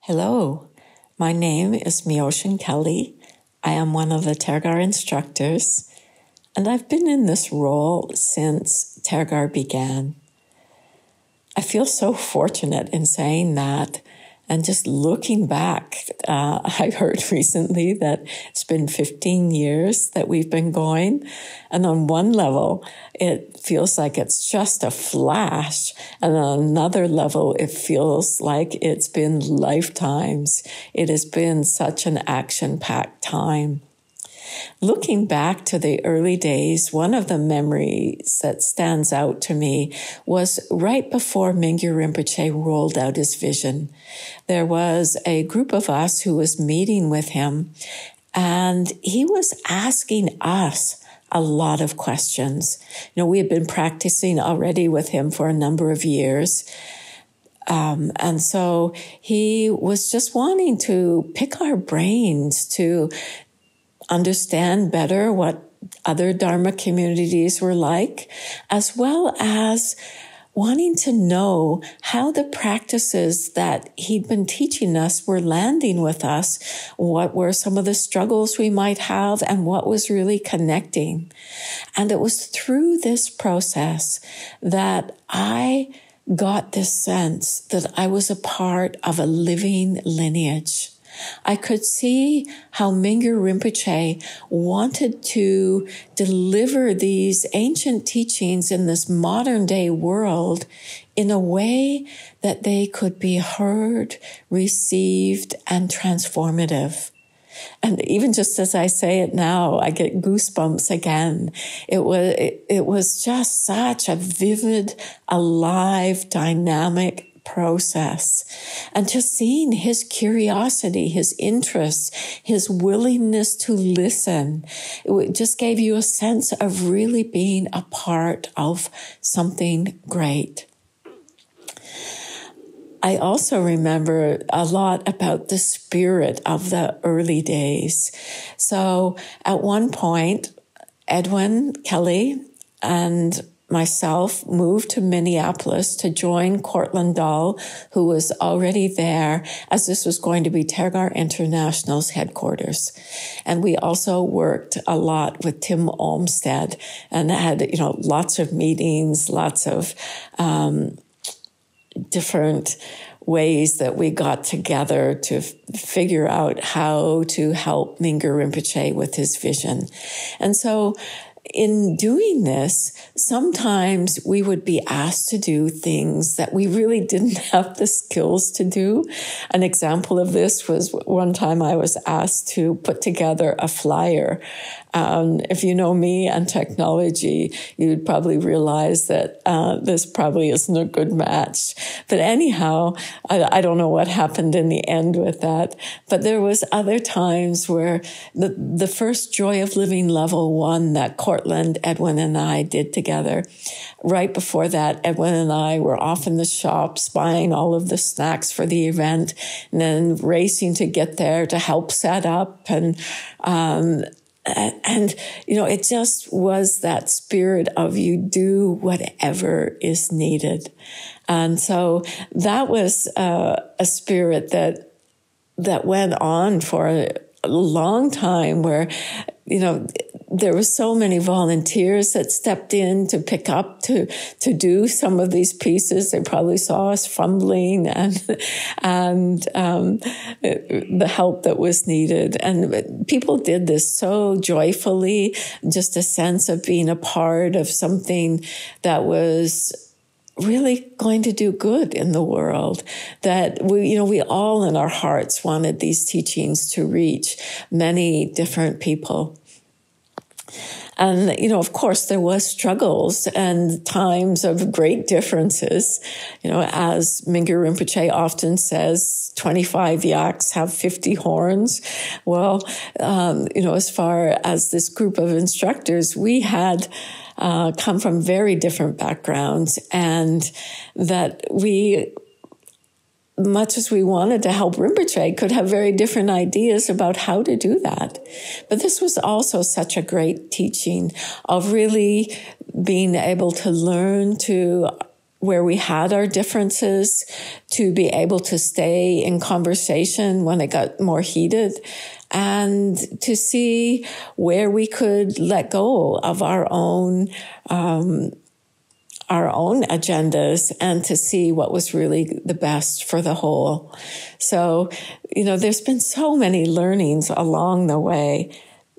Hello, my name is Myoshin Kelley. I am one of the Tergar instructors, and I've been in this role since Tergar began. I feel so fortunate in saying that, and just looking back, I heard recently that it's been 15 years that we've been going, and on one level, it feels like it's just a flash, and on another level, it feels like it's been lifetimes. It has been such an action-packed time. Looking back to the early days, one of the memories that stands out to me was right before Mingyur Rinpoche rolled out his vision. There was a group of us who was meeting with him, and he was asking us a lot of questions. You know, we had been practicing already with him for a number of years. And so he was just wanting to pick our brains to understand better what other Dharma communities were like, as well as wanting to know how the practices that he'd been teaching us were landing with us, what were some of the struggles we might have, and what was really connecting. And it was through this process that I got this sense that I was a part of a living lineage. I could see how Mingyur Rinpoche wanted to deliver these ancient teachings in this modern day world in a way that they could be heard, received, and transformative. And even just as I say it now, I get goosebumps again. It was just such a vivid, alive, dynamic process. And just seeing his curiosity, his interest, his willingness to listen, it just gave you a sense of really being a part of something great. I also remember a lot about the spirit of the early days. So at one point, Edwin Kelley and myself moved to Minneapolis to join Cortland Dahl, who was already there, as this was going to be Tergar International's headquarters. And we also worked a lot with Tim Olmsted and had, lots of meetings, lots of different ways that we got together to figure out how to help Mingyur Rinpoche with his vision. And so in doing this, sometimes we would be asked to do things that we really didn't have the skills to do. An example of this was one time I was asked to put together a flyer. If you know me and technology, you'd probably realize that this probably isn't a good match. But anyhow, I don't know what happened in the end with that. But there was other times where the first Joy of Living Level 1 that Cortland, Edwin, and I did together, right before that, Edwin and I were off in the shops buying all of the snacks for the event and then racing to get there to help set up and it just was that spirit of you do whatever is needed. And so that was a spirit that went on for a long time where, there were so many volunteers that stepped in to pick up, to do some of these pieces. They probably saw us fumbling and the help that was needed. And people did this so joyfully, just a sense of being a part of something that was really going to do good in the world, that we all in our hearts wanted these teachings to reach many different people. And, of course, there was struggles and times of great differences. As Mingyur Rinpoche often says, 25 yaks have 50 horns. Well, as far as this group of instructors, we had come from very different backgrounds, and that we, much as we wanted to help Rinpoche, could have very different ideas about how to do that. But this was also such a great teaching of really being able to learn to where we had our differences, to be able to stay in conversation when it got more heated, and to see where we could let go of our own agendas, and to see what was really the best for the whole. So, there's been so many learnings along the way,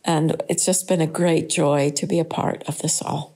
and it's just been a great joy to be a part of this all.